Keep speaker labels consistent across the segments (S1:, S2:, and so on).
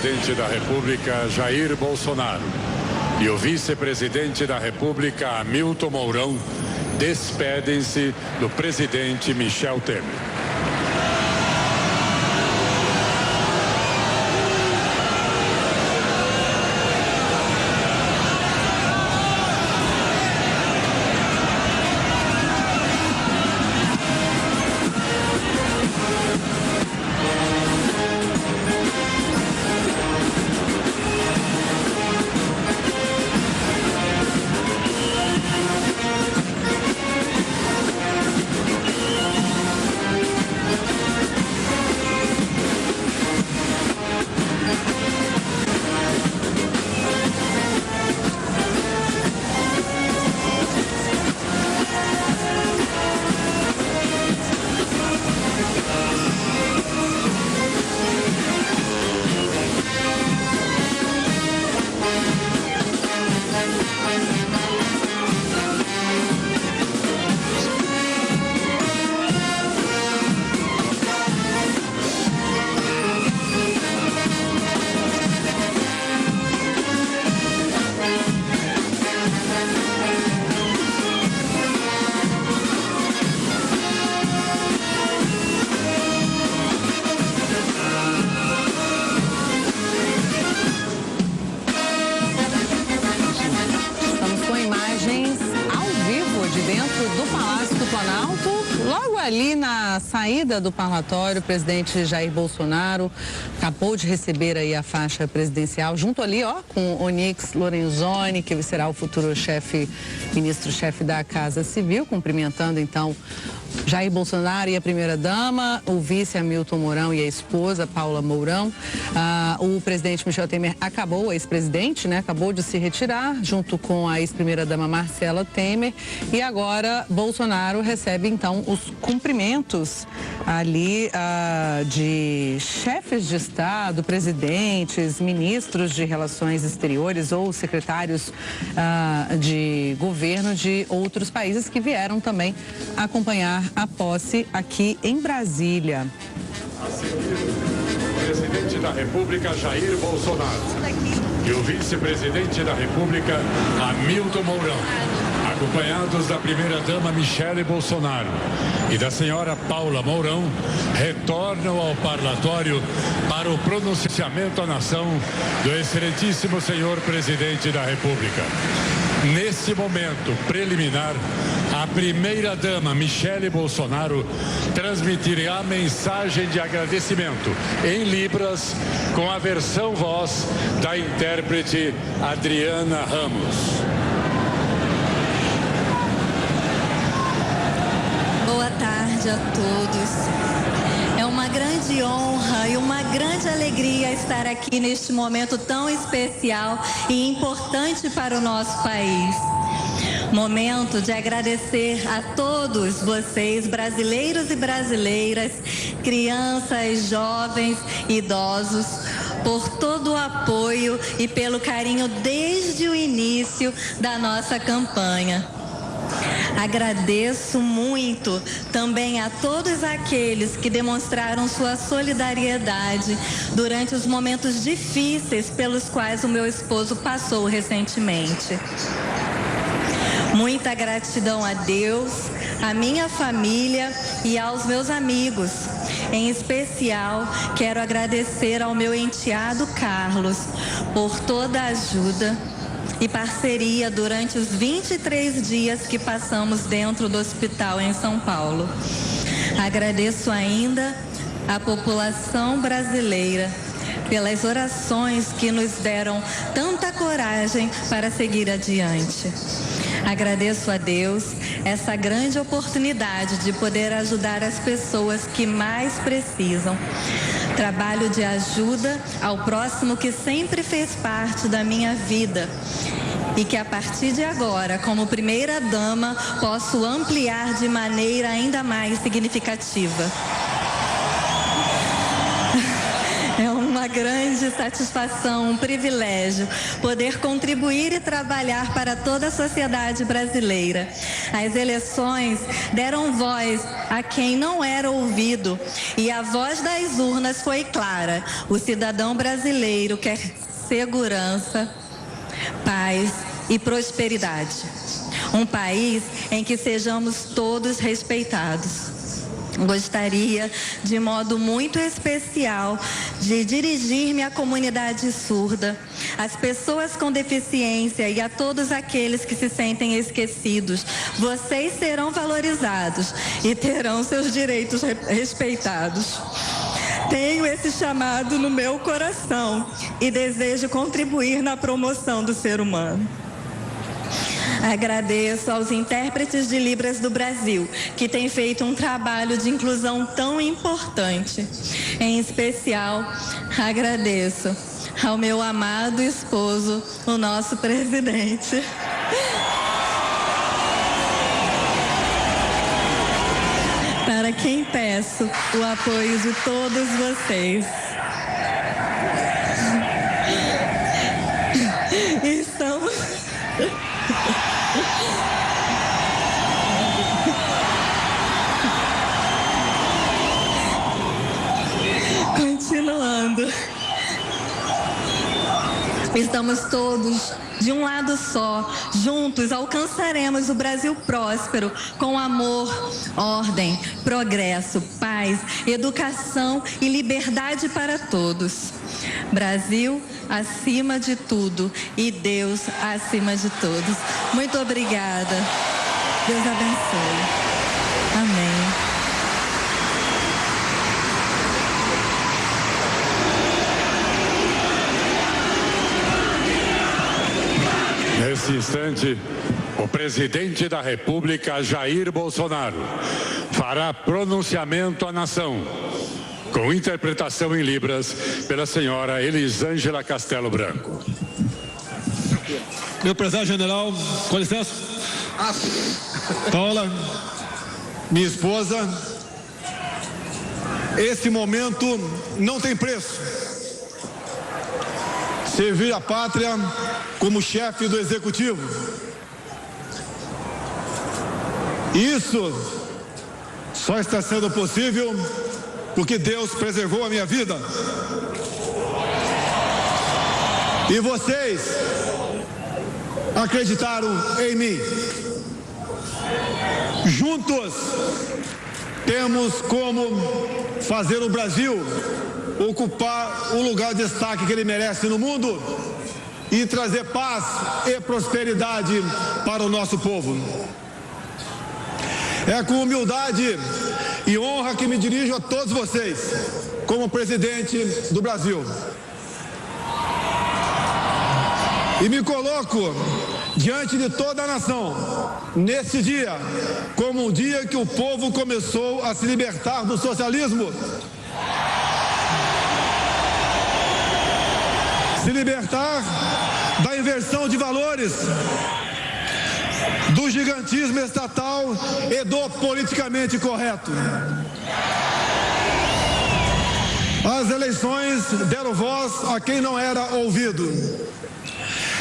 S1: presidente da República, Jair Bolsonaro, e o vice-presidente da República, Hamilton Mourão, despedem-se do presidente Michel Temer.
S2: Ali na saída do parlatório, o presidente Jair Bolsonaro acabou de receber aí a faixa presidencial, junto ali, ó, com Onyx Lorenzoni, que será o futuro ministro-chefe da Casa Civil, cumprimentando então Jair Bolsonaro e a primeira-dama, o vice Hamilton Mourão e a esposa Paula Mourão. O presidente Michel Temer o ex-presidente, né, acabou de se retirar, junto com a ex-primeira-dama Marcela Temer. E agora Bolsonaro recebe então os cumprimentos ali de chefes de Estado, presidentes, ministros de relações exteriores ou secretários de governo de outros países que vieram também acompanhar a posse aqui em Brasília.
S1: A seguir, o presidente da República, Jair Bolsonaro, e o vice-presidente da República, Hamilton Mourão, acompanhados da primeira-dama Michele Bolsonaro e da senhora Paula Mourão, retornam ao parlatório para o pronunciamento à nação do excelentíssimo senhor presidente da República. Nesse momento preliminar, a primeira-dama Michele Bolsonaro transmitirá a mensagem de agradecimento em Libras com a versão voz da intérprete Adriana Ramos.
S3: Boa tarde a todos. É uma grande honra e uma grande alegria estar aqui neste momento tão especial e importante para o nosso país. Momento de agradecer a todos vocês, brasileiros e brasileiras, crianças, jovens, idosos, por todo o apoio e pelo carinho desde o início da nossa campanha. Agradeço muito também a todos aqueles que demonstraram sua solidariedade durante os momentos difíceis pelos quais o meu esposo passou recentemente. Muita gratidão a Deus, à minha família e aos meus amigos. Em especial, quero agradecer ao meu enteado Carlos por toda a ajuda e parceria durante os 23 dias que passamos dentro do hospital em São Paulo. Agradeço ainda à população brasileira pelas orações que nos deram tanta coragem para seguir adiante. Agradeço a Deus essa grande oportunidade de poder ajudar as pessoas que mais precisam. Trabalho de ajuda ao próximo que sempre fez parte da minha vida e que a partir de agora, como primeira-dama, posso ampliar de maneira ainda mais significativa. É uma grande satisfação, um privilégio poder contribuir e trabalhar para toda a sociedade brasileira. As eleições deram voz a quem não era ouvido e a voz das urnas foi clara. O cidadão brasileiro quer segurança, paz e prosperidade. Um país em que sejamos todos respeitados. Gostaria, de modo muito especial, de dirigir-me à comunidade surda, às pessoas com deficiência e a todos aqueles que se sentem esquecidos. Vocês serão valorizados e terão seus direitos respeitados. Tenho esse chamado no meu coração e desejo contribuir na promoção do ser humano. Agradeço aos intérpretes de Libras do Brasil, que têm feito um trabalho de inclusão tão importante. Em especial, agradeço ao meu amado esposo, o nosso presidente. Para quem peço o apoio de todos vocês. Estamos... Continuando. Estamos todos de um lado só, juntos alcançaremos o Brasil próspero, com amor, ordem, progresso, paz, educação e liberdade para todos. Brasil acima de tudo e Deus acima de todos. Muito obrigada. Deus abençoe. Amém.
S1: Nesse instante, o presidente da República, Jair Bolsonaro, fará pronunciamento à nação, com interpretação em Libras pela senhora Elisângela Castelo Branco.
S4: Meu prezado general, com licença. Paula, minha esposa, esse momento não tem preço. Servir a pátria como chefe do executivo. Isso só está sendo possível porque Deus preservou a minha vida. E vocês acreditaram em mim. Juntos temos como fazer o Brasil ocupar o lugar de destaque que ele merece no mundo e trazer paz e prosperidade para o nosso povo. É com humildade e honra que me dirijo a todos vocês, como presidente do Brasil. E me coloco diante de toda a nação, nesse dia, como um dia que o povo começou a se libertar do socialismo. Se libertar da inversão de valores, do gigantismo estatal e do politicamente correto. As eleições deram voz a quem não era ouvido.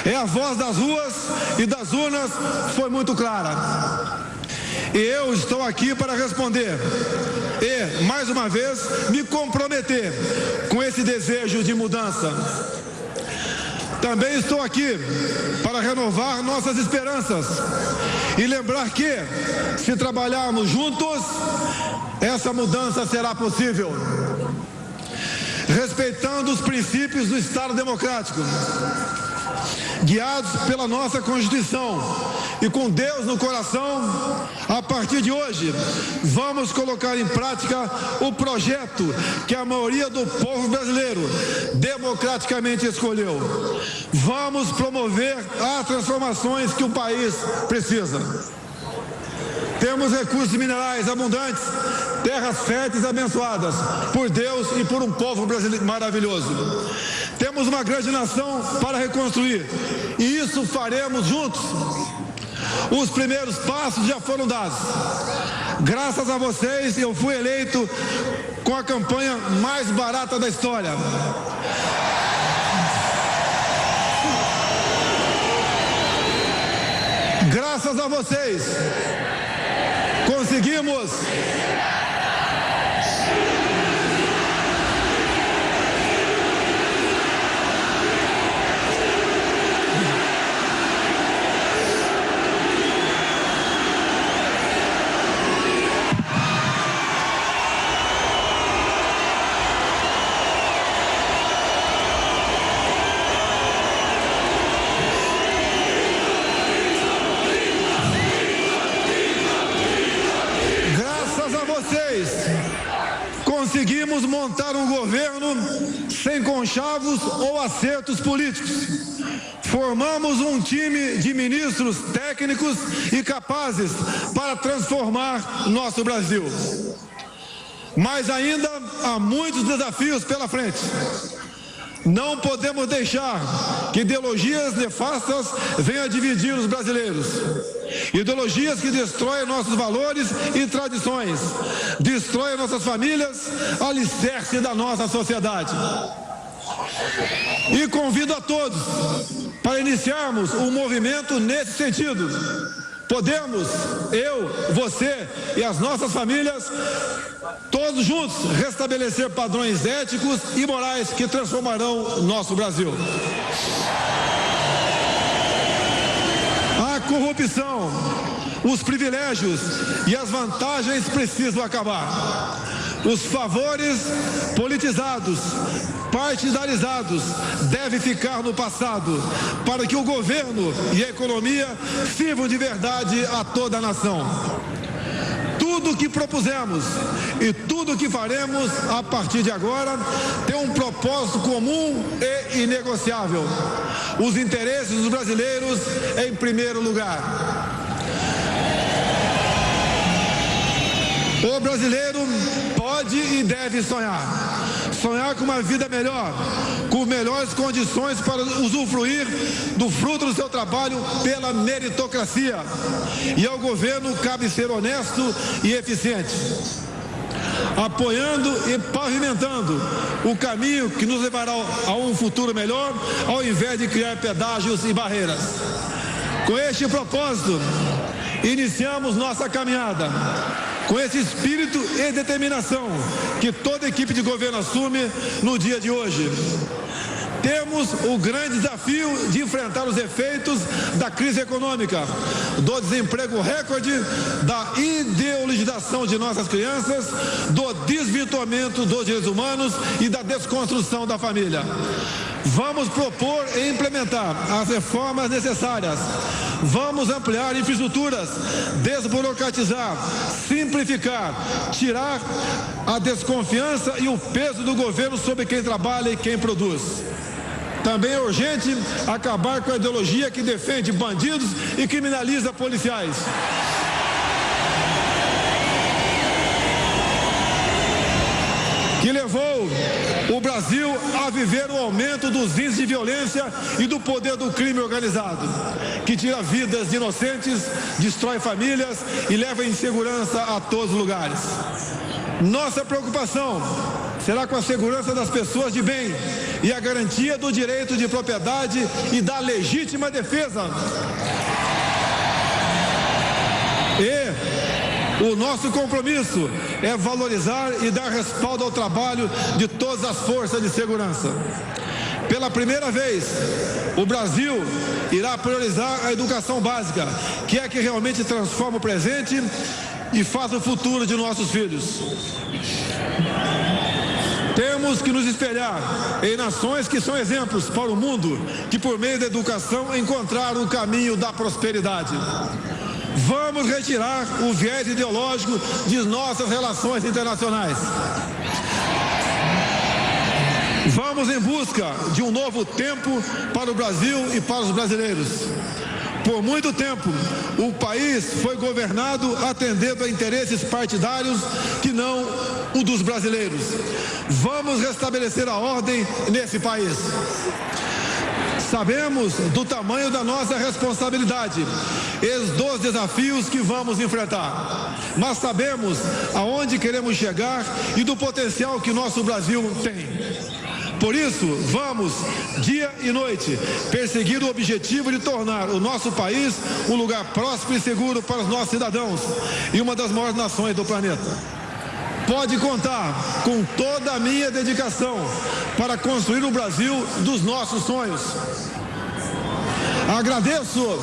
S4: E a voz das ruas e das urnas foi muito clara. E eu estou aqui para responder e, mais uma vez, me comprometer com esse desejo de mudança. Também estou aqui para renovar nossas esperanças e lembrar que, se trabalharmos juntos, essa mudança será possível. Respeitando os princípios do Estado Democrático, guiados pela nossa Constituição e com Deus no coração, a partir de hoje, vamos colocar em prática o projeto que a maioria do povo brasileiro democraticamente escolheu. Vamos promover as transformações que o país precisa. Temos recursos minerais abundantes, terras férteis abençoadas por Deus e por um povo brasileiro maravilhoso. Temos uma grande nação para reconstruir e isso faremos juntos. Os primeiros passos já foram dados. Graças a vocês, eu fui eleito com a campanha mais barata da história. Graças a vocês, conseguimos montar um governo sem conchavos ou acertos políticos. Formamos um time de ministros técnicos e capazes para transformar nosso Brasil. Mas ainda há muitos desafios pela frente. Não podemos deixar que ideologias nefastas venham dividir os brasileiros. Ideologias que destroem nossos valores e tradições, destroem nossas famílias, alicerce da nossa sociedade. E convido a todos para iniciarmos um movimento nesse sentido. Podemos, eu, você e as nossas famílias, todos juntos, restabelecer padrões éticos e morais que transformarão nosso Brasil. A corrupção, os privilégios e as vantagens precisam acabar. Os favores politizados, partidarizados, devem ficar no passado, para que o governo e a economia sirvam de verdade a toda a nação. Tudo o que propusemos e tudo o que faremos a partir de agora tem um propósito comum e inegociável: os interesses dos brasileiros em primeiro lugar. O brasileiro pode e deve sonhar. Sonhar com uma vida melhor, com melhores condições para usufruir do fruto do seu trabalho pela meritocracia. E ao governo cabe ser honesto e eficiente, apoiando e pavimentando o caminho que nos levará a um futuro melhor, ao invés de criar pedágios e barreiras. Com este propósito, iniciamos nossa caminhada, com esse espírito e determinação que toda equipe de governo assume no dia de hoje. Temos o grande desafio de enfrentar os efeitos da crise econômica, do desemprego recorde, da ideologização de nossas crianças, do desvirtuamento dos direitos humanos e da desconstrução da família. Vamos propor e implementar as reformas necessárias. Vamos ampliar infraestruturas, desburocratizar, simplificar, tirar a desconfiança e o peso do governo sobre quem trabalha e quem produz. Também é urgente acabar com a ideologia que defende bandidos e criminaliza policiais. Que levou o Brasil a viver o aumento dos índices de violência e do poder do crime organizado, que tira vidas de inocentes, destrói famílias e leva a insegurança a todos os lugares. Nossa preocupação será com a segurança das pessoas de bem e a garantia do direito de propriedade e da legítima defesa. O nosso compromisso é valorizar e dar respaldo ao trabalho de todas as forças de segurança. Pela primeira vez, o Brasil irá priorizar a educação básica, que é a que realmente transforma o presente e faz o futuro de nossos filhos. Temos que nos espelhar em nações que são exemplos para o mundo, que por meio da educação encontraram o caminho da prosperidade. Vamos retirar o viés ideológico de nossas relações internacionais. Vamos em busca de um novo tempo para o Brasil e para os brasileiros. Por muito tempo, o país foi governado atendendo a interesses partidários que não o dos brasileiros. Vamos restabelecer a ordem nesse país. Sabemos do tamanho da nossa responsabilidade e dos desafios que vamos enfrentar. mas sabemos aonde queremos chegar e do potencial que nosso Brasil tem. Por isso, vamos, dia e noite, perseguir o objetivo de tornar o nosso país um lugar próspero e seguro para os nossos cidadãos e uma das maiores nações do planeta. Pode contar com toda a minha dedicação para construir o Brasil dos nossos sonhos. Agradeço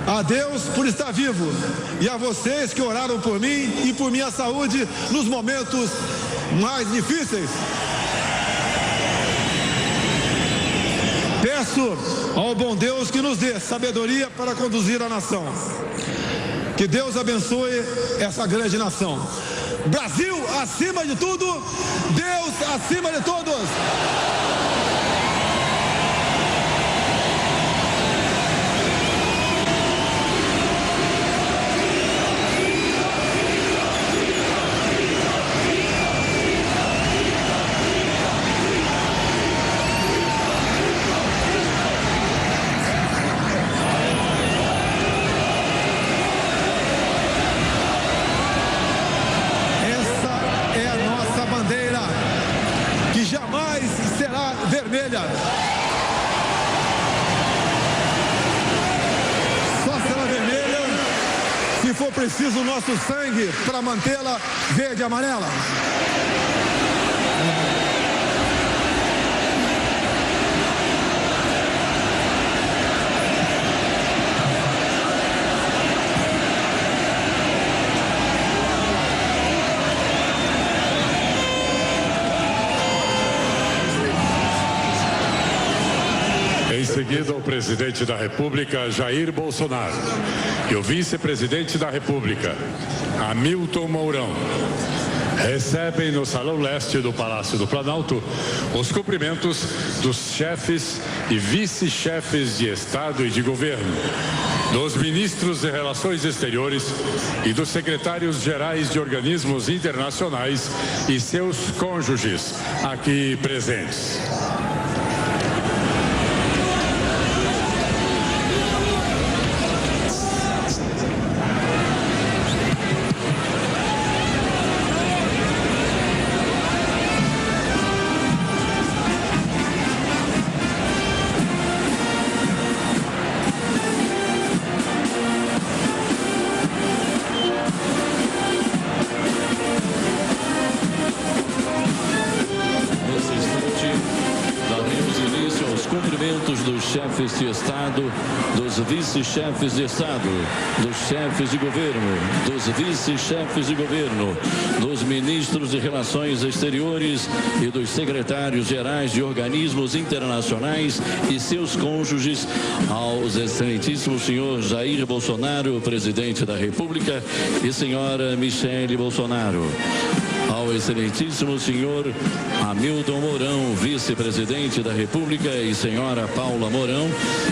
S4: a Deus por estar vivo e a vocês que oraram por mim e por minha saúde nos momentos mais difíceis. Peço ao bom Deus que nos dê sabedoria para conduzir a nação. Que Deus abençoe essa grande nação. Brasil acima de tudo, Deus acima de todos. Vermelha. Só será vermelha se for preciso o nosso sangue para mantê-la verde e amarela.
S1: Em seguida, o presidente da República, Jair Bolsonaro, e o vice-presidente da República, Hamilton Mourão, recebem no Salão Leste do Palácio do Planalto os cumprimentos dos chefes e vice-chefes de Estado e de Governo, dos ministros de Relações Exteriores e dos secretários-gerais de organismos internacionais e seus cônjuges aqui presentes.
S5: Chefes de Estado, dos vice-chefes de Estado, dos chefes de governo, dos vice-chefes de governo, dos ministros de Relações Exteriores e dos secretários-gerais de organismos internacionais e seus cônjuges, aos excelentíssimos senhor Jair Bolsonaro, presidente da República, e senhora Michele Bolsonaro. Ao excelentíssimo senhor Hamilton Mourão, vice-presidente da República, e senhora Paula Mourão,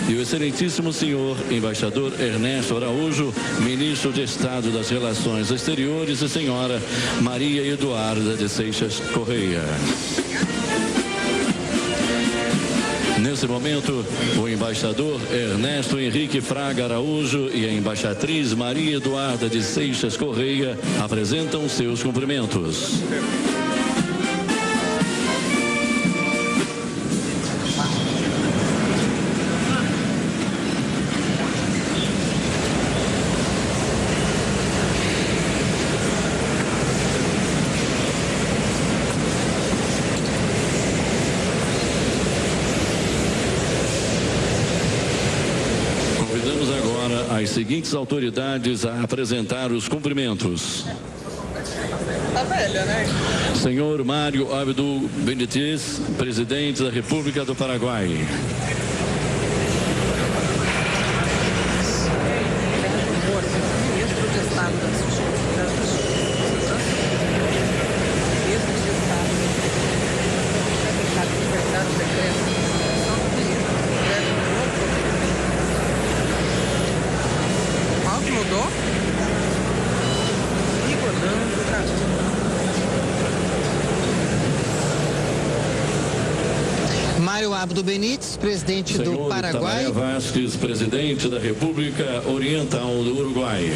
S5: e o excelentíssimo senhor embaixador Ernesto Araújo, ministro de Estado das Relações Exteriores, e senhora Maria Eduarda de Seixas Correia. Nesse momento, o embaixador Ernesto Henrique Fraga Araújo e a embaixatriz Maria Eduarda de Seixas Correia apresentam seus cumprimentos. As seguintes autoridades a apresentar os cumprimentos.
S2: Tá velha, né?
S5: Senhor Mário Abdo Benítez, presidente da República do Paraguai.
S2: Ministro de Estado da
S6: Mário Abdo Benítez, presidente do Paraguai.
S5: Itamar Vasquez, presidente da República Oriental do Uruguai.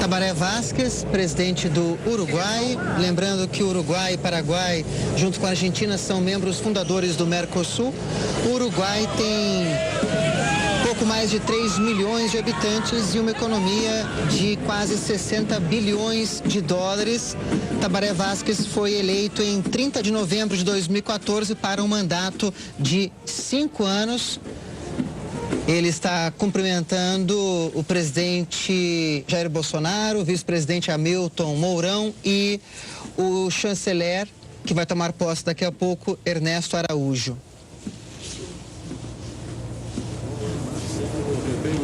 S6: Tabaré Vázquez, presidente do Uruguai. Lembrando que o Uruguai e Paraguai, junto com a Argentina, são membros fundadores do Mercosul. O Uruguai tem pouco mais de 3 milhões de habitantes e uma economia de quase 60 bilhões de dólares. Tabaré Vázquez foi eleito em 30 de novembro de 2014 para um mandato de 5 anos. Ele está cumprimentando o presidente Jair Bolsonaro, o vice-presidente Hamilton Mourão e o chanceler, que vai tomar posse daqui a pouco, Ernesto Araújo.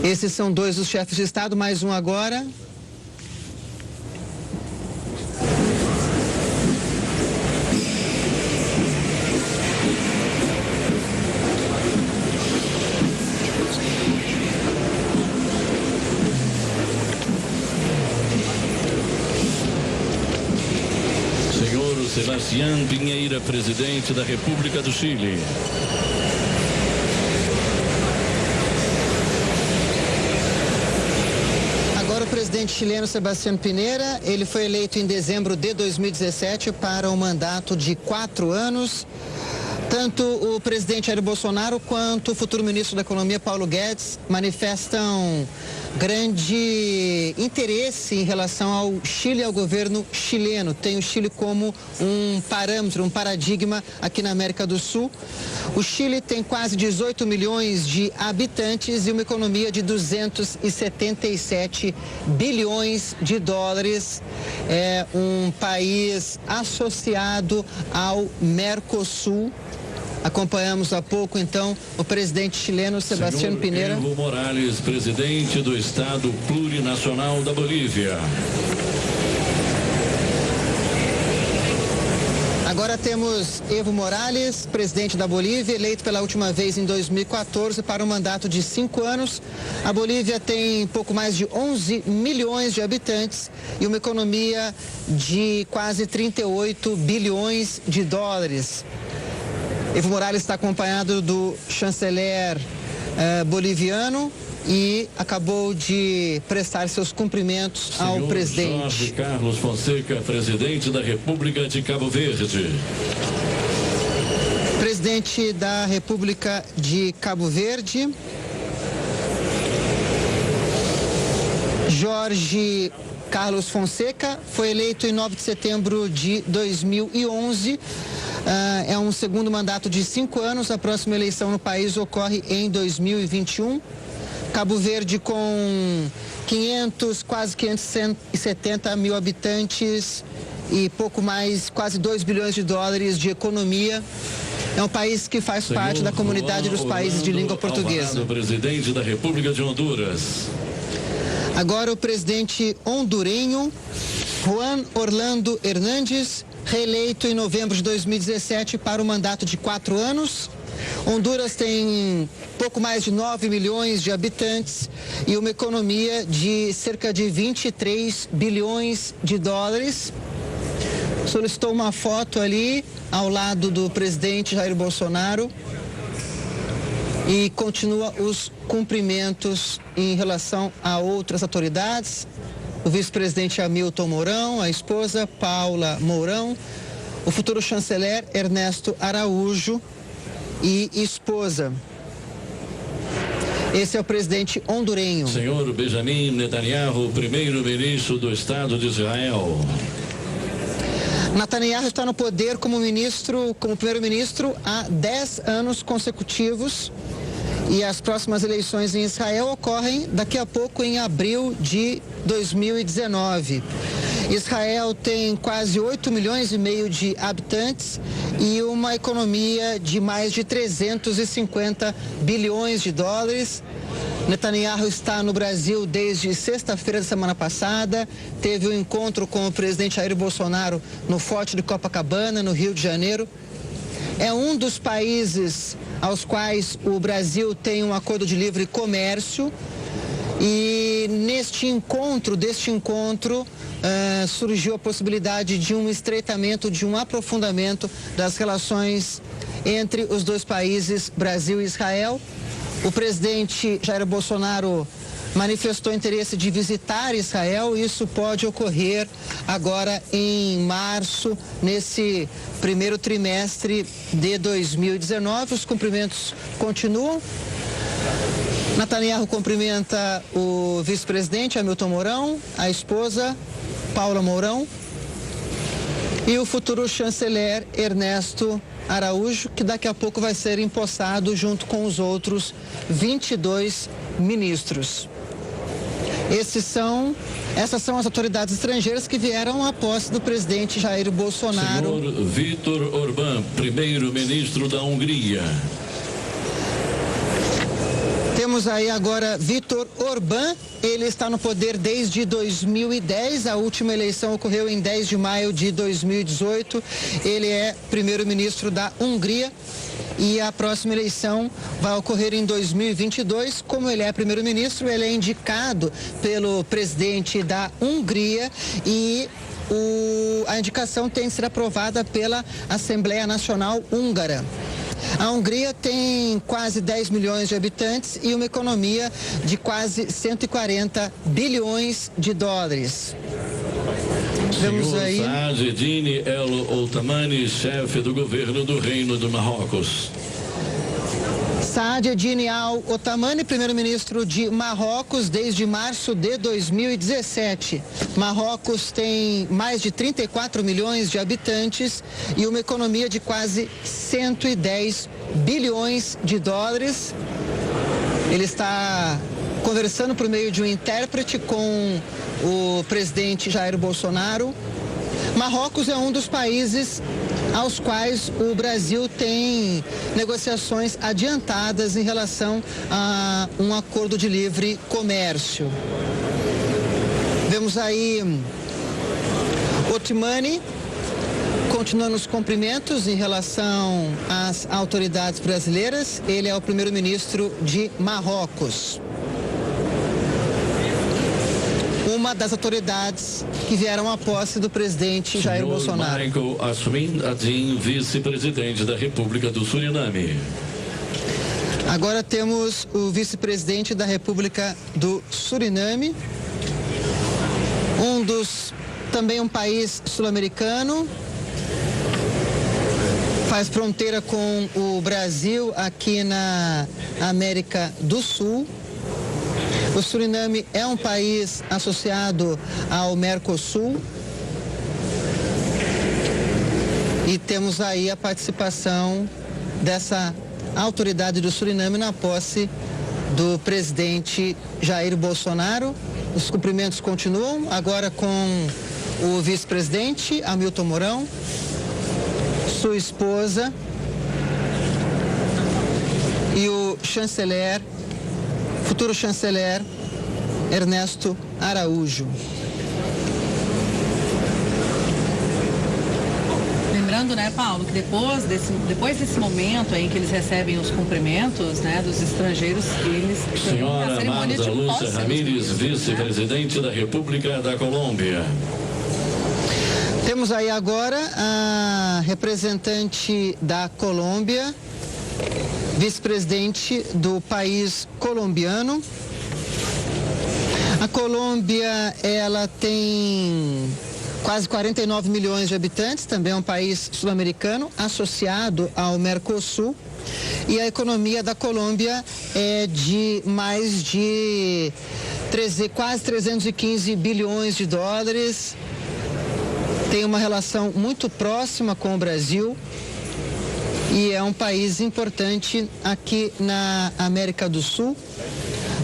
S6: Esses são dois dos chefes de Estado, mais um agora.
S5: Senhor Sebastián Piñera, presidente da República do Chile.
S6: O presidente chileno Sebastián Piñera, ele foi eleito em dezembro de 2017 para um mandato de 4 anos. Tanto o presidente Jair Bolsonaro quanto o futuro ministro da Economia, Paulo Guedes, manifestam grande interesse em relação ao Chile e ao governo chileno. Tem o Chile como um parâmetro, um paradigma aqui na América do Sul. O Chile tem quase 18 milhões de habitantes e uma economia de 277 bilhões de dólares. É um país associado ao Mercosul. Acompanhamos há pouco, então, o presidente chileno Sebastián Piñera.
S5: Evo Morales, presidente do Estado Plurinacional da Bolívia.
S6: Agora temos Evo Morales, presidente da Bolívia, eleito pela última vez em 2014 para um mandato de 5 anos. A Bolívia tem pouco mais de 11 milhões de habitantes e uma economia de quase 38 bilhões de dólares. Evo Morales está acompanhado do chanceler boliviano e acabou de prestar seus cumprimentos ao presidente.
S5: Jorge Carlos Fonseca, presidente da República de Cabo Verde.
S6: Presidente da República de Cabo Verde, Jorge Carlos Fonseca, foi eleito em 9 de setembro de 2011. É um segundo mandato de 5 anos. A próxima eleição no país ocorre em 2021. Cabo Verde com quase 570 mil habitantes e pouco mais, quase 2 bilhões de dólares de economia. É um país que faz parte da comunidade dos países de língua portuguesa.
S5: Presidente da República de Honduras.
S6: Agora o presidente hondurenho, Juan Orlando Hernández, reeleito em novembro de 2017 para um mandato de 4 anos. Honduras tem pouco mais de 9 milhões de habitantes e uma economia de cerca de 23 bilhões de dólares. Solicitou uma foto ali ao lado do presidente Jair Bolsonaro e continua os cumprimentos em relação a outras autoridades. O vice-presidente Hamilton Mourão, a esposa Paula Mourão, o futuro chanceler Ernesto Araújo e esposa. Esse é o presidente hondurenho.
S5: Senhor Benjamin Netanyahu, primeiro-ministro do Estado de Israel.
S6: Netanyahu está no poder como primeiro-ministro há 10 anos consecutivos. E as próximas eleições em Israel ocorrem daqui a pouco, em abril de 2019. Israel tem quase 8 milhões e meio de habitantes e uma economia de mais de 350 bilhões de dólares. Netanyahu está no Brasil desde sexta-feira da semana passada. Teve um encontro com o presidente Jair Bolsonaro no Forte de Copacabana, no Rio de Janeiro. É um dos países aos quais o Brasil tem um acordo de livre comércio e deste encontro, surgiu a possibilidade de um estreitamento, de um aprofundamento das relações entre os dois países, Brasil e Israel. O presidente Jair Bolsonaro manifestou interesse de visitar Israel. Isso pode ocorrer agora em março, nesse primeiro trimestre de 2019. Os cumprimentos continuam. Netanyahu cumprimenta o vice-presidente Hamilton Mourão, a esposa Paula Mourão e o futuro chanceler Ernesto Araújo, que daqui a pouco vai ser empossado junto com os outros 22 ministros. Essas são as autoridades estrangeiras que vieram à posse do presidente Jair Bolsonaro.
S5: Senhor Viktor Orbán, primeiro-ministro da Hungria.
S6: Temos aí agora Viktor Orbán, ele está no poder desde 2010, a última eleição ocorreu em 10 de maio de 2018, ele é primeiro-ministro da Hungria e a próxima eleição vai ocorrer em 2022. Como ele é primeiro-ministro, ele é indicado pelo presidente da Hungria e a indicação tem que ser aprovada pela Assembleia Nacional Húngara. A Hungria tem quase 10 milhões de habitantes e uma economia de quase 140 bilhões de dólares. Vemos
S5: Senhor
S6: aí.
S5: Saad Eddine El Othmani, chefe do governo do Reino do Marrocos.
S6: Saad Eddine Al Othmani, primeiro-ministro de Marrocos desde março de 2017. Marrocos tem mais de 34 milhões de habitantes e uma economia de quase 110 bilhões de dólares. Ele está conversando por meio de um intérprete com o presidente Jair Bolsonaro. Marrocos é um dos países aos quais o Brasil tem negociações adiantadas em relação a um acordo de livre comércio. Vemos aí Othmani continuando os cumprimentos em relação às autoridades brasileiras. Ele é o primeiro-ministro de Marrocos. Uma das autoridades que vieram à posse do presidente Jair Bolsonaro.
S5: Michael Asmin Adin, vice-presidente da República do Suriname.
S6: Agora temos o vice-presidente da República do Suriname, também um país sul-americano, faz fronteira com o Brasil aqui na América do Sul. O Suriname é um país associado ao Mercosul e temos aí a participação dessa autoridade do Suriname na posse do presidente Jair Bolsonaro. Os cumprimentos continuam agora com o vice-presidente Hamilton Mourão, sua esposa e o chanceler, futuro chanceler Ernesto Araújo.
S2: Lembrando, né, Paulo, que depois desse momento aí em que eles recebem os cumprimentos, né, dos estrangeiros, eles têm a
S5: Senhora
S2: cerimônia
S5: Marta
S2: de posse.
S5: Lúcia Ramírez, vice-presidente da República da Colômbia.
S6: Temos aí agora a representante da Colômbia, vice-presidente do país colombiano. A Colômbia, ela tem quase 49 milhões de habitantes, também é um país sul-americano associado ao Mercosul. E a economia da Colômbia é de mais de quase 315 bilhões de dólares. Tem uma relação muito próxima com o Brasil e é um país importante aqui na América do Sul.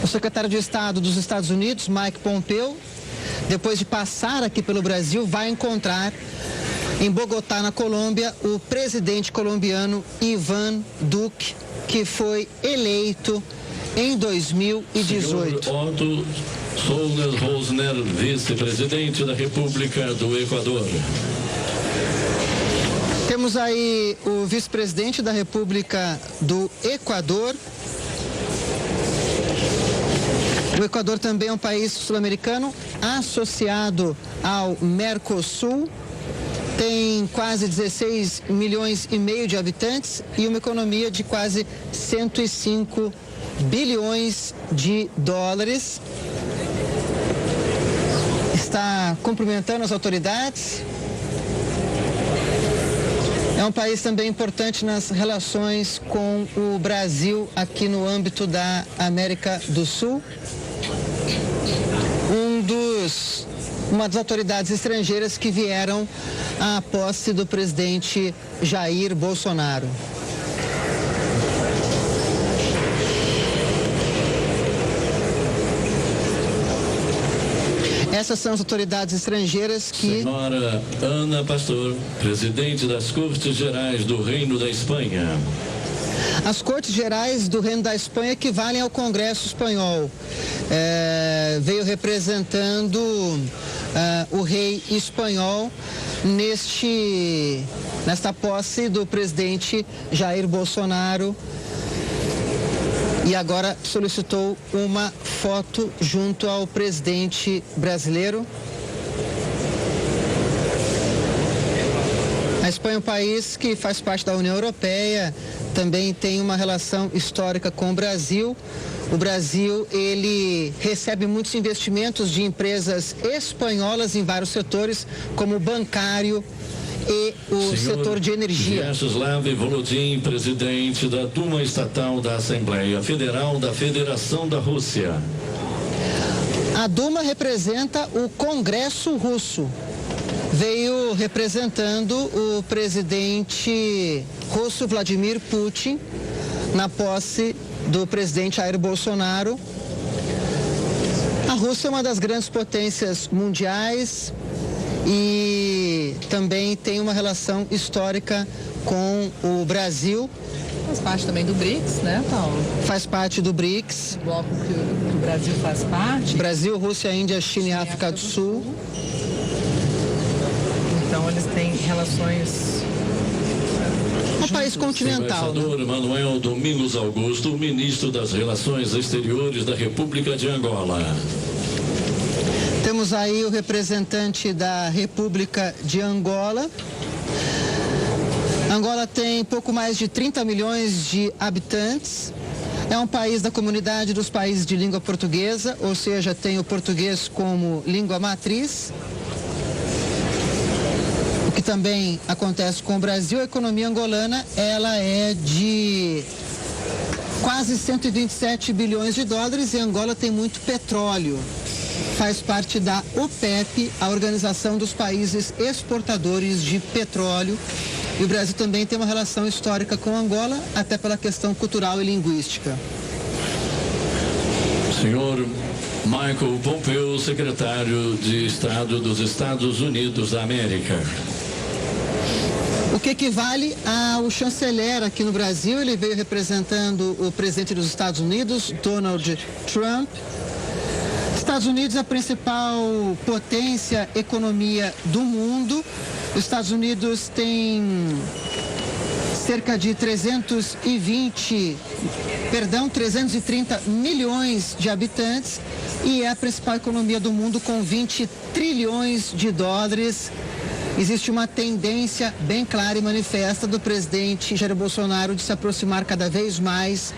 S6: O secretário de Estado dos Estados Unidos, Mike Pompeo, depois de passar aqui pelo Brasil, vai encontrar em Bogotá, na Colômbia, o presidente colombiano Iván Duque, que foi eleito em 2018.
S5: Senhor Otto Solner Rosner, vice-presidente da República do Equador.
S6: Temos aí o vice-presidente da República do Equador. O Equador também é um país sul-americano associado ao Mercosul. Tem quase 16 milhões e meio de habitantes e uma economia de quase 105 bilhões de dólares. está cumprimentando as autoridades. É um país também importante nas relações com o Brasil aqui no âmbito da América do Sul. Uma das autoridades estrangeiras que vieram à posse do presidente Jair Bolsonaro. Essas são as autoridades estrangeiras que...
S5: Senhora Ana Pastor, presidente das Cortes Gerais do Reino da Espanha.
S6: As Cortes Gerais do Reino da Espanha equivalem ao Congresso Espanhol. Veio representando o rei espanhol nesta posse do presidente Jair Bolsonaro. E agora solicitou uma foto junto ao presidente brasileiro. A Espanha é um país que faz parte da União Europeia, também tem uma relação histórica com o Brasil. O Brasil, ele recebe muitos investimentos de empresas espanholas em vários setores, como o bancário e o setor de energia.
S5: Vyacheslav Volodin, presidente da Duma Estatal da Assembleia Federal da Federação da Rússia.
S6: A Duma representa o Congresso russo. Veio representando o presidente russo Vladimir Putin na posse do presidente Jair Bolsonaro. A Rússia é uma das grandes potências mundiais e também tem uma relação histórica com o Brasil.
S2: Faz parte também do BRICS, né, Paulo?
S6: Faz parte do BRICS.
S2: O bloco que o Brasil faz parte.
S6: Brasil, Rússia, Índia, China e África do Sul.
S2: Então eles têm relações...
S6: Um país continental.
S5: Embaixador Manuel Domingos Augusto, ministro das Relações Exteriores da República de Angola.
S6: Temos aí o representante da República de Angola. Angola tem pouco mais de 30 milhões de habitantes. É um país da comunidade dos países de língua portuguesa, ou seja, tem o português como língua matriz. O que também acontece com o Brasil, a economia angolana, ela é de quase 127 bilhões de dólares e Angola tem muito petróleo. Faz parte da OPEP, a Organização dos Países Exportadores de Petróleo. E o Brasil também tem uma relação histórica com Angola, até pela questão cultural e linguística.
S5: Senhor Michael Pompeo, secretário de Estado dos Estados Unidos da América.
S6: O que equivale ao chanceler aqui no Brasil, ele veio representando o presidente dos Estados Unidos, Donald Trump. Estados Unidos é a principal potência economia do mundo. Os Estados Unidos tem cerca de 330 milhões de habitantes e é a principal economia do mundo com 20 trilhões de dólares. Existe uma tendência bem clara e manifesta do presidente Jair Bolsonaro de se aproximar cada vez mais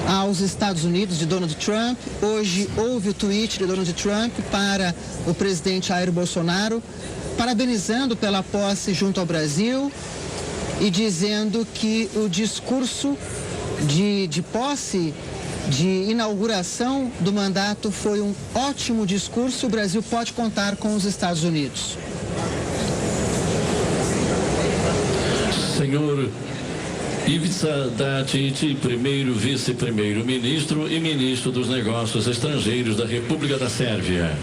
S6: aos Estados Unidos, de Donald Trump. Hoje houve o tweet de Donald Trump para o presidente Jair Bolsonaro, parabenizando pela posse junto ao Brasil e dizendo que o discurso de posse, de inauguração do mandato foi um ótimo discurso. O Brasil pode contar com os Estados Unidos.
S5: Senhor Ivica Dacic, primeiro vice-primeiro-ministro e ministro dos Negócios Estrangeiros da República da Sérvia.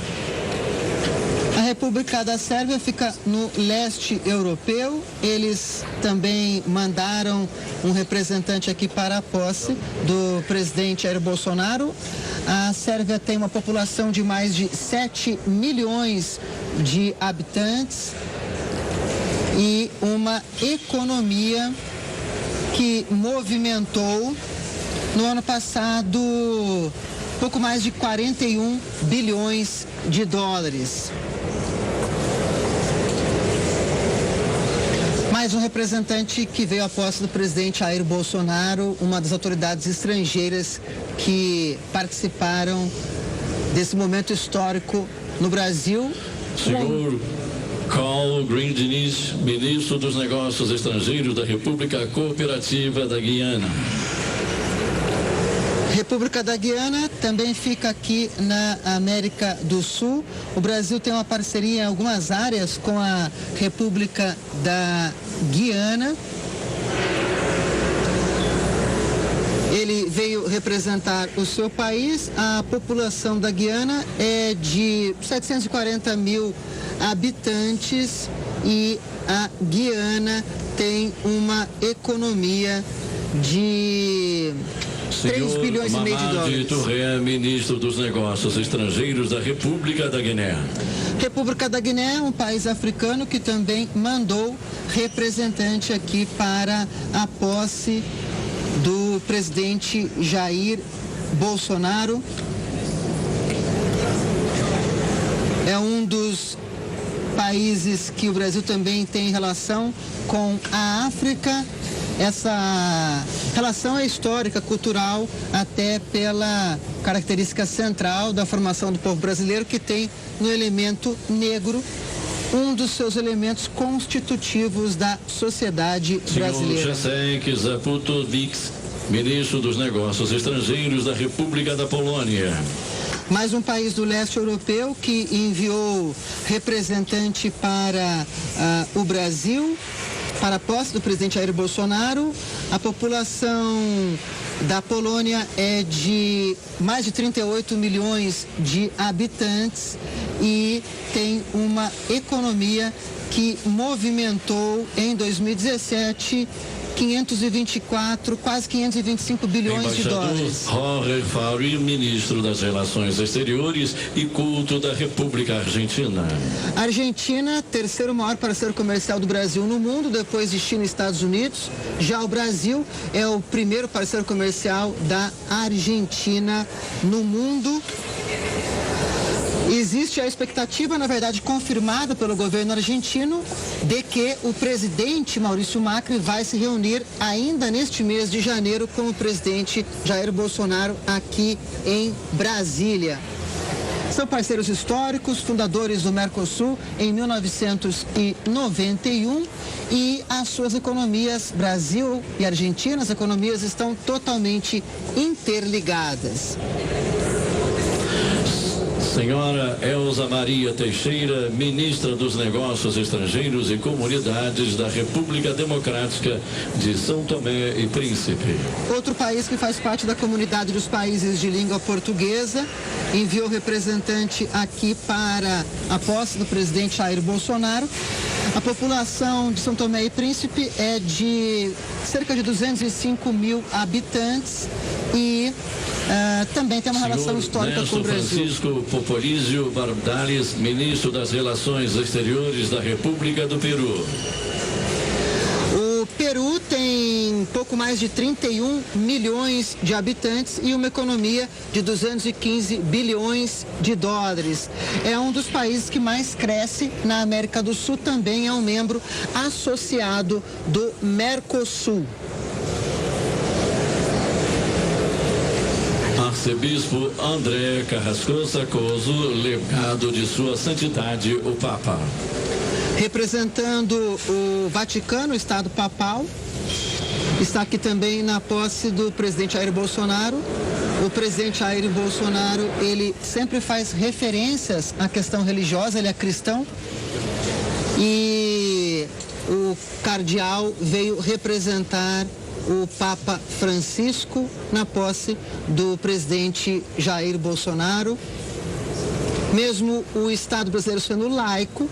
S6: A República da Sérvia fica no leste europeu. Eles também mandaram um representante aqui para a posse do presidente Jair Bolsonaro. A Sérvia tem uma população de mais de 7 milhões de habitantes e uma economia que movimentou no ano passado pouco mais de 41 bilhões de dólares. Mais um representante que veio à posse do presidente Jair Bolsonaro, uma das autoridades estrangeiras que participaram desse momento histórico no Brasil.
S5: Senhor Carl Green Diniz, ministro dos Negócios Estrangeiros da República Cooperativa da Guiana.
S6: República da Guiana também fica aqui na América do Sul. O Brasil tem uma parceria em algumas áreas com a República da Guiana. Ele veio representar o seu país. A população da Guiana é de 740 mil habitantes e a Guiana tem uma economia de 3 bilhões e meio de dólares.
S5: Mamadi Touré, ministro dos Negócios Estrangeiros da República da Guiné.
S6: República da Guiné é um país africano que também mandou representante aqui para a posse do presidente Jair Bolsonaro. É um dos países que o Brasil também tem relação com a África. Essa relação é histórica, cultural, até pela característica central da formação do povo brasileiro, que tem no elemento negro um dos seus elementos constitutivos da sociedade brasileira.
S5: Senhor Jacek Zaputovics, ministro dos Negócios Estrangeiros da República da Polônia.
S6: Mais um país do leste europeu que enviou representante para o Brasil, para a posse do presidente Jair Bolsonaro. A população da Polônia é de mais de 38 milhões de habitantes e tem uma economia que movimentou em 2017 524, quase 525 bilhões de dólares.
S5: Jorge Fauri, ministro das Relações Exteriores e Culto da República Argentina.
S6: Argentina, terceiro maior parceiro comercial do Brasil no mundo, depois de China e Estados Unidos. Já o Brasil é o primeiro parceiro comercial da Argentina no mundo. Existe a expectativa, na verdade, confirmada pelo governo argentino, de que o presidente Maurício Macri vai se reunir ainda neste mês de janeiro com o presidente Jair Bolsonaro aqui em Brasília. São parceiros históricos, fundadores do Mercosul em 1991 e as suas economias, Brasil e Argentina, as economias estão totalmente interligadas.
S5: Senhora Elza Maria Teixeira, ministra dos Negócios Estrangeiros e Comunidades da República Democrática de São Tomé e Príncipe.
S6: Outro país que faz parte da comunidade dos países de língua portuguesa enviou representante aqui para a posse do presidente Jair Bolsonaro. A população de São Tomé e Príncipe é de cerca de 205 mil habitantes e também tem uma relação histórica com o Brasil.
S5: Francisco Popolizio Bardales, ministro das Relações Exteriores da República do Peru.
S6: O Peru tem pouco mais de 31 milhões de habitantes e uma economia de 215 bilhões de dólares. É um dos países que mais cresce na América do Sul, também é um membro associado do Mercosul.
S5: Arcebispo André Carrasco Sacoso, legado de Sua Santidade, o Papa.
S6: Representando o Vaticano, o Estado Papal, está aqui também na posse do presidente Jair Bolsonaro. O presidente Jair Bolsonaro, ele sempre faz referências à questão religiosa, ele é cristão. E o cardeal veio representar o Papa Francisco na posse do presidente Jair Bolsonaro. Mesmo o Estado brasileiro sendo laico,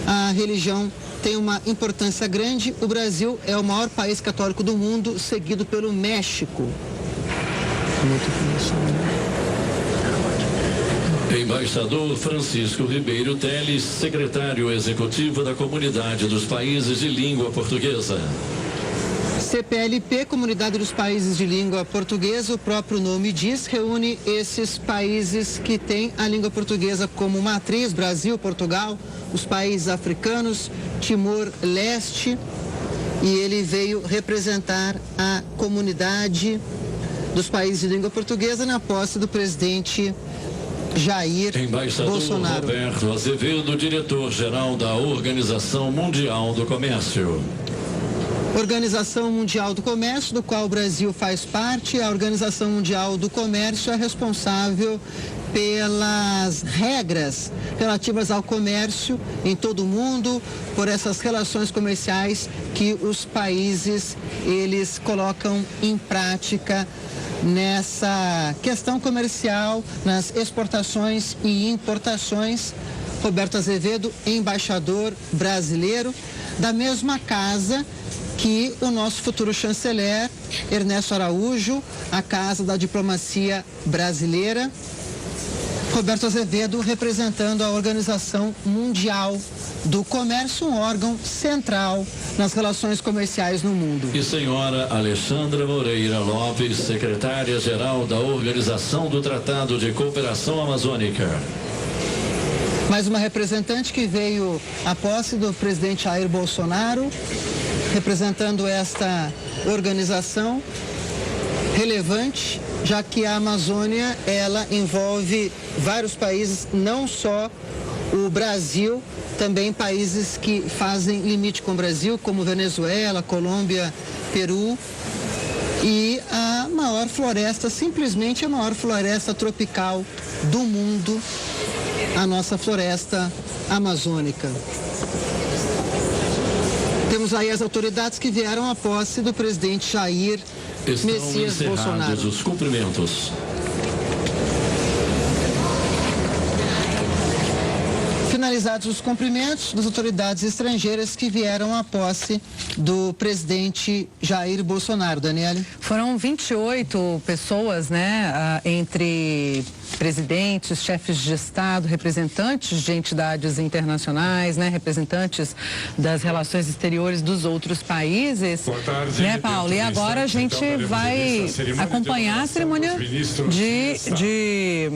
S6: a religião tem uma importância grande. O Brasil é o maior país católico do mundo, seguido pelo México.
S5: Embaixador Francisco Ribeiro Teles, secretário executivo da Comunidade dos Países de Língua Portuguesa.
S6: CPLP, Comunidade dos Países de Língua Portuguesa, o próprio nome diz, reúne esses países que têm a língua portuguesa como matriz, Brasil, Portugal, os países africanos, Timor-Leste, e ele veio representar a comunidade dos países de língua portuguesa na posse do presidente Jair
S5: Embaixador
S6: Bolsonaro.
S5: Roberto Azevedo, diretor-geral da Organização Mundial do Comércio.
S6: Organização Mundial do Comércio, do qual o Brasil faz parte. A Organização Mundial do Comércio é responsável pelas regras relativas ao comércio em todo o mundo, por essas relações comerciais que os países eles colocam em prática nessa questão comercial, nas exportações e importações. Roberto Azevedo, embaixador brasileiro da mesma casa que o nosso futuro chanceler Ernesto Araújo, a casa da diplomacia brasileira. Roberto Azevedo representando a Organização Mundial do Comércio, um órgão central nas relações comerciais no mundo.
S5: E senhora Alexandra Moreira Lopes, secretária-geral da Organização do Tratado de Cooperação Amazônica.
S6: Mais uma representante que veio à posse do presidente Jair Bolsonaro, representando esta organização relevante, já que a Amazônia, ela envolve vários países, não só o Brasil, também países que fazem limite com o Brasil, como Venezuela, Colômbia, Peru. E a maior floresta, simplesmente a maior floresta tropical do mundo, a nossa floresta amazônica. Temos aí as autoridades que vieram à posse do presidente Jair Messias Bolsonaro.
S5: Os cumprimentos.
S6: Finalizados os cumprimentos das autoridades estrangeiras que vieram à posse do presidente Jair Bolsonaro. Daniele?
S2: Foram 28 pessoas, né, entre presidentes, chefes de Estado, representantes de entidades internacionais, né, representantes das relações exteriores dos outros países.
S1: Boa tarde,
S2: né, Paulo? E agora a gente vai acompanhar a cerimônia de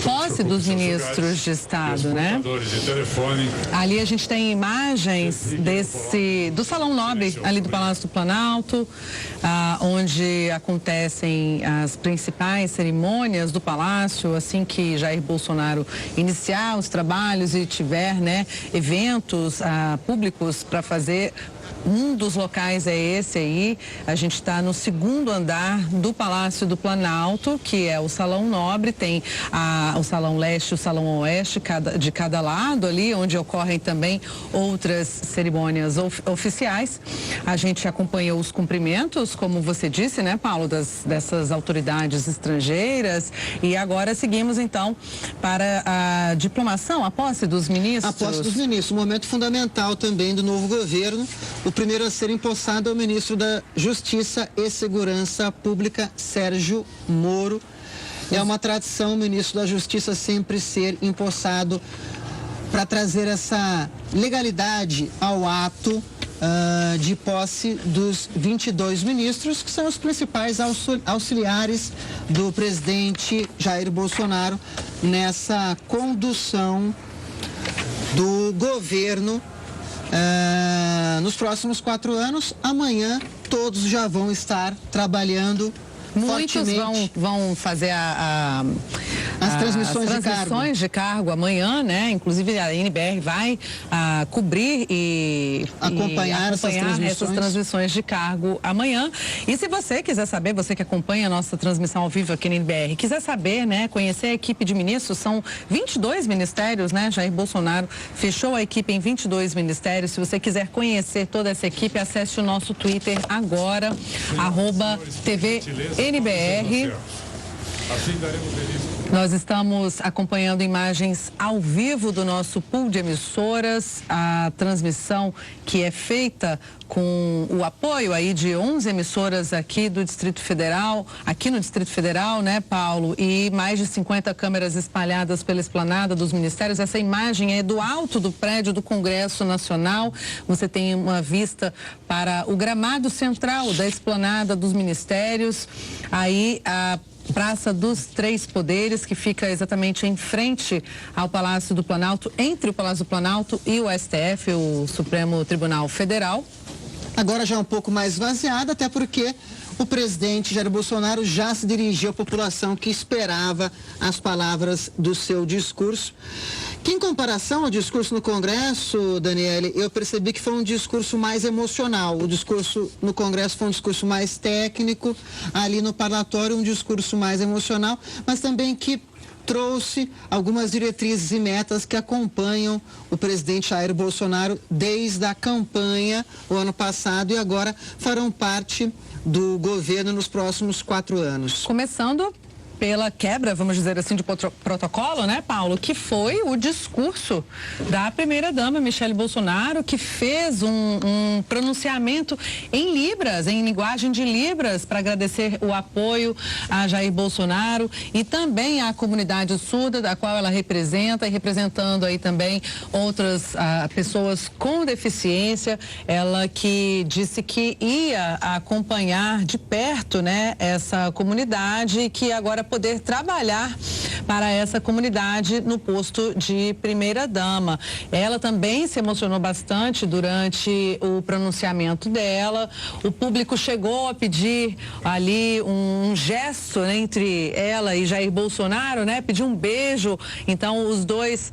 S2: posse dos ministros de Estado, né?
S1: De telefone.
S2: Ali a gente tem imagens do Salão Nobre, ali do Palácio do Planalto, onde acontecem as principais cerimônias do Palácio, assim que Jair Bolsonaro iniciar os trabalhos e tiver, né, eventos públicos para fazer. Um dos locais é esse aí. A gente está no segundo andar do Palácio do Planalto, que é o Salão Nobre. Tem o Salão Leste e o Salão Oeste de cada lado ali, onde ocorrem também outras cerimônias oficiais. A gente acompanhou os cumprimentos, como você disse, né, Paulo, dessas autoridades estrangeiras. E agora seguimos, então, para a diplomação, a posse dos ministros.
S6: A posse dos ministros, um momento fundamental também do novo governo. O primeiro a ser empossado é o ministro da Justiça e Segurança Pública, Sérgio Moro. É uma tradição o ministro da Justiça sempre ser empossado para trazer essa legalidade ao ato de posse dos 22 ministros, que são os principais auxiliares do presidente Jair Bolsonaro nessa condução do governo. Nos próximos 4 anos, amanhã todos já vão estar trabalhando.
S2: Muitos vão fazer as transmissões de cargo amanhã, né? Inclusive a NBR vai cobrir e acompanhar essas transmissões de cargo amanhã. E se você quiser saber, você que acompanha a nossa transmissão ao vivo aqui na NBR, quiser saber, né, conhecer a equipe de ministros, são 22 ministérios, né? Jair Bolsonaro fechou a equipe em 22 ministérios. Se você quiser conhecer toda essa equipe, acesse o nosso Twitter agora, @TVNBR.
S1: Assim daremos delícia.
S2: Nós estamos acompanhando imagens ao vivo do nosso pool de emissoras, a transmissão que é feita com o apoio aí de 11 emissoras aqui do Distrito Federal, aqui no Distrito Federal, né, Paulo, e mais de 50 câmeras espalhadas pela esplanada dos ministérios. Essa imagem é do alto do prédio do Congresso Nacional. Você tem uma vista para o gramado central da esplanada dos ministérios. Aí a Praça dos Três Poderes, que fica exatamente em frente ao Palácio do Planalto, entre o Palácio do Planalto e o STF, o Supremo Tribunal Federal.
S6: Agora já é um pouco mais esvaziada, até porque o presidente Jair Bolsonaro já se dirigiu à população que esperava as palavras do seu discurso. Que, em comparação ao discurso no Congresso, Daniele, eu percebi que foi um discurso mais emocional. O discurso no Congresso foi um discurso mais técnico, ali no parlatório um discurso mais emocional, mas também que trouxe algumas diretrizes e metas que acompanham o presidente Jair Bolsonaro desde a campanha o ano passado e agora farão parte do governo nos próximos 4 anos.
S2: Começando pela quebra, vamos dizer assim, de protocolo, né, Paulo? Que foi o discurso da primeira-dama, Michele Bolsonaro, que fez um pronunciamento em Libras, em linguagem de Libras, para agradecer o apoio a Jair Bolsonaro e também à comunidade surda, da qual ela representa, e representando aí também outras pessoas com deficiência. Ela que disse que ia acompanhar de perto, né, essa comunidade e que agora poder trabalhar para essa comunidade no posto de primeira-dama. Ela também se emocionou bastante durante o pronunciamento dela. O público chegou a pedir ali um gesto, né, entre ela e Jair Bolsonaro, né? Pedir um beijo. Então, os dois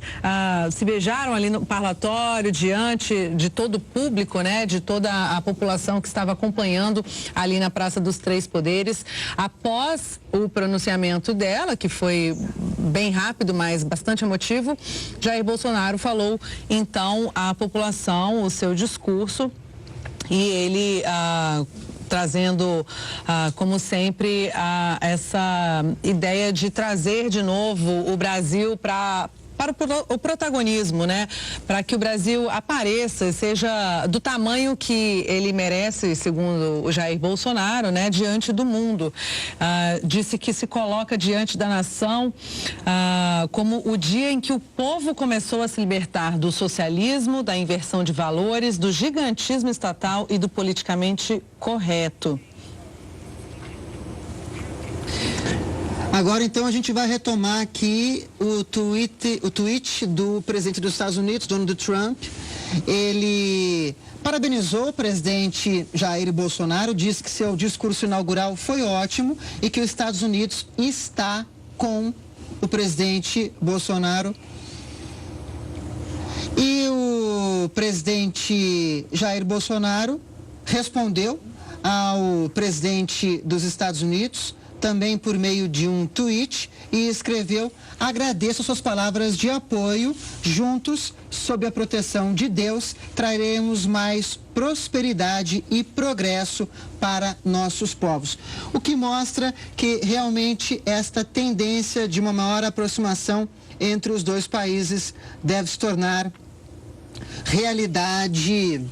S2: se beijaram ali no parlatório, diante de todo o público, né? De toda a população que estava acompanhando ali na Praça dos Três Poderes. Após o pronunciamento dela, que foi bem rápido, mas bastante emotivo, Jair Bolsonaro falou então à população o seu discurso e ele trazendo, como sempre, essa ideia de trazer de novo o Brasil para o protagonismo, né? Para que o Brasil apareça e seja do tamanho que ele merece, segundo o Jair Bolsonaro, né? Diante do mundo. Disse que se coloca diante da nação como o dia em que o povo começou a se libertar do socialismo, da inversão de valores, do gigantismo estatal e do politicamente correto.
S6: Agora, então, a gente vai retomar aqui o tweet do presidente dos Estados Unidos, Donald Trump. Ele parabenizou o presidente Jair Bolsonaro, disse que seu discurso inaugural foi ótimo e que os Estados Unidos está com o presidente Bolsonaro. E o presidente Jair Bolsonaro respondeu ao presidente dos Estados Unidos, também por meio de um tweet, e escreveu: agradeço suas palavras de apoio, juntos, sob a proteção de Deus, traremos mais prosperidade e progresso para nossos povos. O que mostra que realmente esta tendência de uma maior aproximação entre os dois países deve se tornar realidade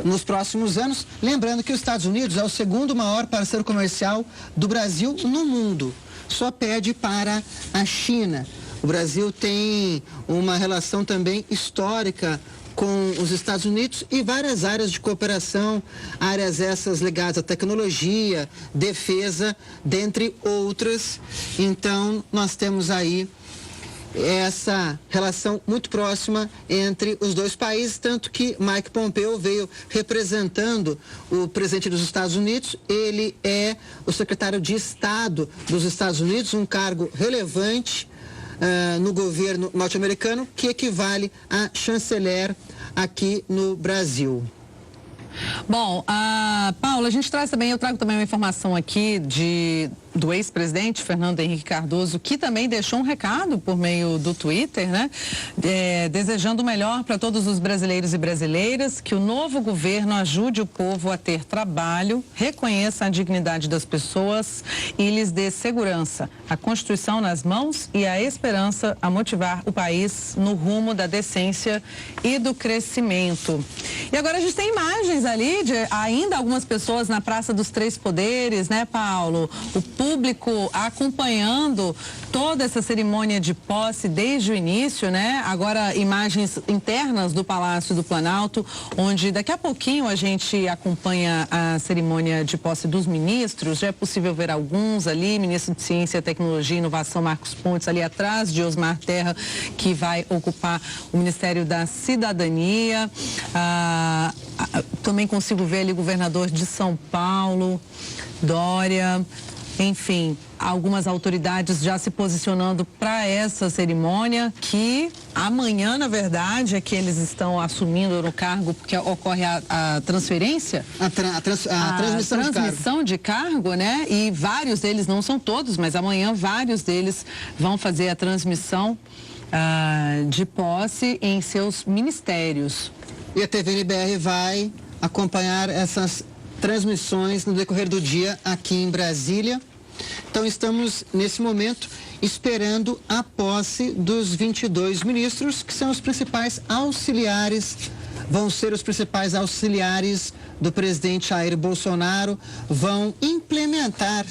S6: nos próximos anos, lembrando que os Estados Unidos é o segundo maior parceiro comercial do Brasil no mundo, só perde para a China. O Brasil tem uma relação também histórica com os Estados Unidos e várias áreas de cooperação, áreas essas ligadas à tecnologia, defesa, dentre outras. Então, nós temos aí essa relação muito próxima entre os dois países, tanto que Mike Pompeo veio representando o presidente dos Estados Unidos. Ele é o secretário de Estado dos Estados Unidos, um cargo relevante no governo norte-americano, que equivale a chanceler aqui no Brasil.
S2: Bom, Paula, eu trago também uma informação aqui do ex-presidente Fernando Henrique Cardoso, que também deixou um recado por meio do Twitter, né? Desejando o melhor para todos os brasileiros e brasileiras, que o novo governo ajude o povo a ter trabalho, reconheça a dignidade das pessoas e lhes dê segurança, a Constituição nas mãos e a esperança a motivar o país no rumo da decência e do crescimento. E agora a gente tem imagens ali de ainda algumas pessoas na Praça dos Três Poderes, né, Paulo? O público acompanhando toda essa cerimônia de posse desde o início, né? Agora imagens internas do Palácio do Planalto, onde daqui a pouquinho a gente acompanha a cerimônia de posse dos ministros. Já é possível ver alguns ali, ministro de Ciência, Tecnologia e Inovação Marcos Pontes, ali atrás de Osmar Terra, que vai ocupar o Ministério da Cidadania. Também consigo ver ali o governador de São Paulo, Dória, enfim, algumas autoridades já se posicionando para essa cerimônia, que amanhã, na verdade, é que eles estão assumindo no cargo, porque ocorre a transferência?
S6: A transmissão
S2: de cargo, né? E vários deles, não são todos, mas amanhã vários deles vão fazer a transmissão de posse em seus ministérios.
S6: E a TVNBR vai acompanhar essas transmissões no decorrer do dia aqui em Brasília. Então, estamos, nesse momento, esperando a posse dos 22 ministros, que são os principais auxiliares, vão ser os principais auxiliares do presidente Jair Bolsonaro, vão implementar.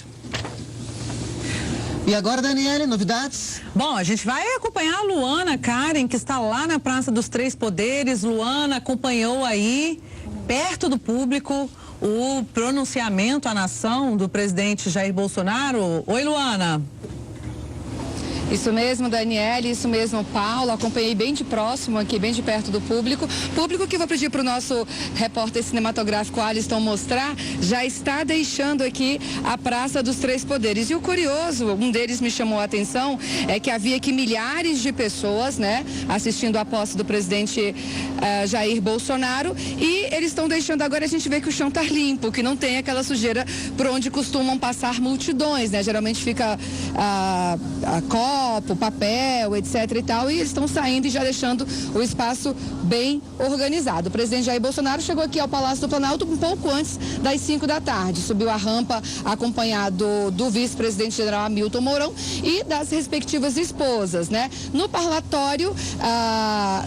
S6: E agora, Daniele, novidades?
S2: Bom, a gente vai acompanhar a Luana Karen, que está lá na Praça dos Três Poderes. Luana acompanhou aí, perto do público, o pronunciamento à nação do presidente Jair Bolsonaro. Oi, Luana.
S7: Isso mesmo, Daniele, isso mesmo, Paulo. Acompanhei bem de próximo aqui, bem de perto do público. Público que vou pedir para o nosso repórter cinematográfico Alisson mostrar, já está deixando aqui a Praça dos Três Poderes. E o curioso, um deles me chamou a atenção, é que havia aqui milhares de pessoas, né, assistindo a posse do presidente Jair Bolsonaro. E eles estão deixando agora, a gente vê que o chão está limpo, que não tem aquela sujeira por onde costumam passar multidões, né? Geralmente fica a copo, papel, etc e tal, e eles estão saindo e já deixando o espaço bem organizado. O presidente Jair Bolsonaro chegou aqui ao Palácio do Planalto um pouco antes das 5 da tarde, subiu a rampa acompanhado do vice-presidente general Hamilton Mourão e das respectivas esposas, né? No parlatório,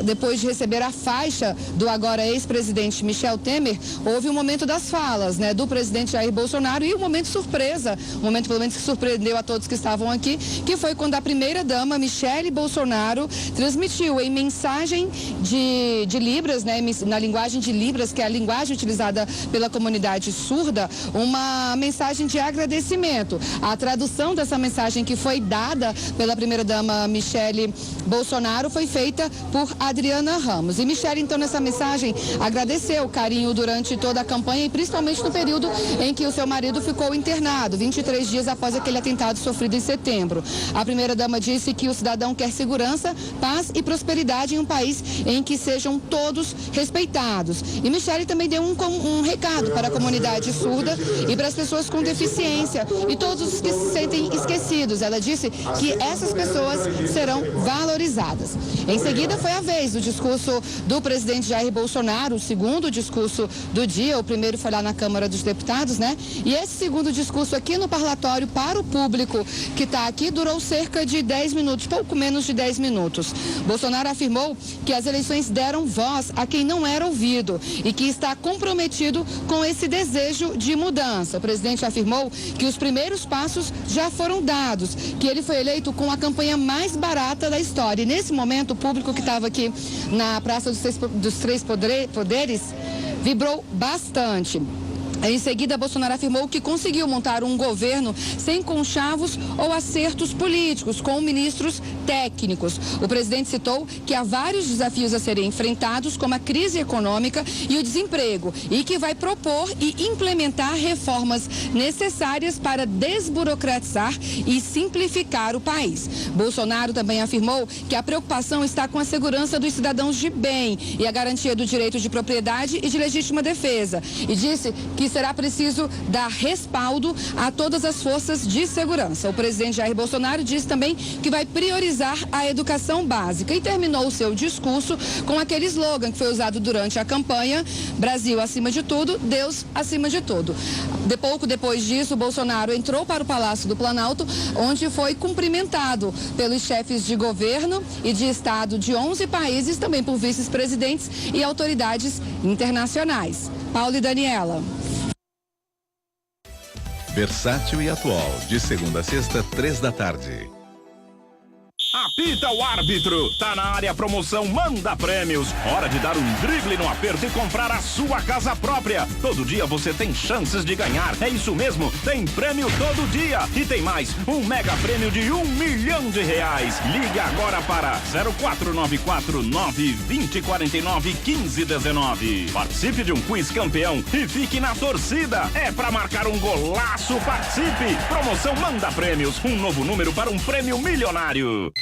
S7: depois de receber a faixa do agora ex-presidente Michel Temer, houve um momento das falas, né, do presidente Jair Bolsonaro e um momento surpresa, um momento pelo menos que surpreendeu a todos que estavam aqui, que foi quando a primeira-dama, Michele Bolsonaro, transmitiu em mensagem de Libras, né, na linguagem de Libras, que é a linguagem utilizada pela comunidade surda, uma mensagem de agradecimento. A tradução dessa mensagem que foi dada pela primeira-dama Michele Bolsonaro foi feita por Adriana Ramos. E Michele, então, nessa mensagem, agradeceu o carinho durante toda a campanha e principalmente no período em que o seu marido ficou internado, 23 dias após aquele atentado sofrido em setembro. A primeira-dama disse que o cidadão quer segurança, paz e prosperidade em um país em que sejam todos respeitados. E Michele também deu um recado para a comunidade surda e para as pessoas com deficiência e todos os que se sentem esquecidos. Ela disse que essas pessoas serão valorizadas. Em seguida, foi a vez do discurso do presidente Jair Bolsonaro, o segundo discurso do dia. O primeiro foi lá na Câmara dos Deputados, né? E esse segundo discurso aqui no parlatório para o público que está aqui durou cerca de 10 minutos, pouco menos de 10 minutos. Bolsonaro afirmou que as eleições deram voz a quem não era ouvido e que está comprometido com esse desejo de mudança. O presidente afirmou que os primeiros passos já foram dados, que ele foi eleito com a campanha mais barata da história. E nesse momento, o público que estava aqui na Praça dos Três Poderes vibrou bastante. Em seguida, Bolsonaro afirmou que conseguiu montar um governo sem conchavos ou acertos políticos, com ministros técnicos. O presidente citou que há vários desafios a serem enfrentados, como a crise econômica e o desemprego, e que vai propor e implementar reformas necessárias para desburocratizar e simplificar o país. Bolsonaro também afirmou que a preocupação está com a segurança dos cidadãos de bem e a garantia do direito de propriedade e de legítima defesa, e disse que será preciso dar respaldo a todas as forças de segurança. O presidente Jair Bolsonaro disse também que vai priorizar a educação básica e terminou o seu discurso com aquele slogan que foi usado durante a campanha: Brasil acima de tudo, Deus acima de tudo. Pouco depois disso, Bolsonaro entrou para o Palácio do Planalto, onde foi cumprimentado pelos chefes de governo e de Estado de 11 países, também por vice-presidentes e autoridades internacionais. Paulo e Daniela.
S8: Versátil e atual, de segunda a sexta, 3 da tarde.
S9: A
S8: Apita o árbitro. Tá na área a promoção Manda Prêmios. Hora de dar um drible no aperto e comprar a sua casa própria. Todo dia você tem chances de ganhar. É isso mesmo, tem prêmio todo dia. E tem mais, um mega prêmio de R$1 milhão. Ligue agora para 0494-920-49-1519. Participe de um quiz campeão e fique na torcida. É pra marcar um golaço, participe. Promoção Manda Prêmios, um novo número para um prêmio milionário.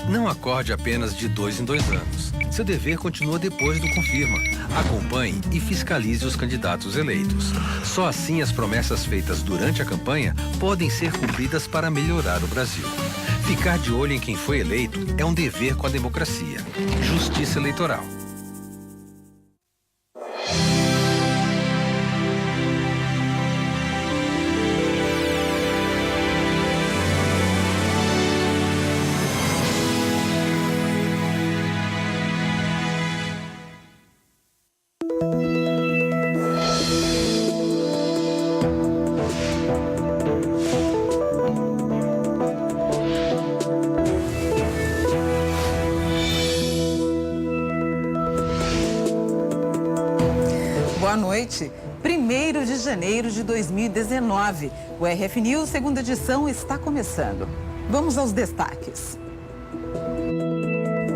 S9: Não acorde apenas de 2 em 2 anos. Seu dever continua depois do confirma. Acompanhe e fiscalize os candidatos eleitos. Só assim as promessas feitas durante a campanha podem ser cumpridas para melhorar o Brasil. Ficar de olho em quem foi eleito é um dever com a democracia. Justiça Eleitoral.
S10: Boa noite. 1º de janeiro de 2019. O RF News, segunda edição, está começando. Vamos aos destaques.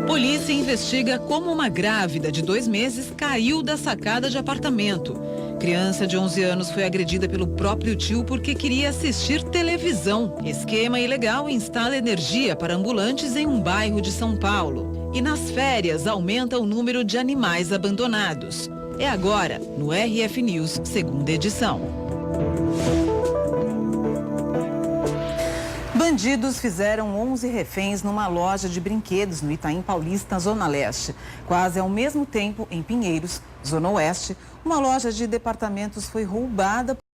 S11: Polícia investiga como uma grávida de 2 meses caiu da sacada de apartamento. Criança de 11 anos foi agredida pelo próprio tio porque queria assistir televisão. Esquema ilegal instala energia para ambulantes em um bairro de São Paulo. E nas férias aumenta o número de animais abandonados. É agora, no RF News, segunda edição.
S10: Bandidos fizeram 11 reféns numa loja de brinquedos no Itaim Paulista, Zona Leste. Quase ao mesmo tempo, em Pinheiros, Zona Oeste, uma loja de departamentos foi roubada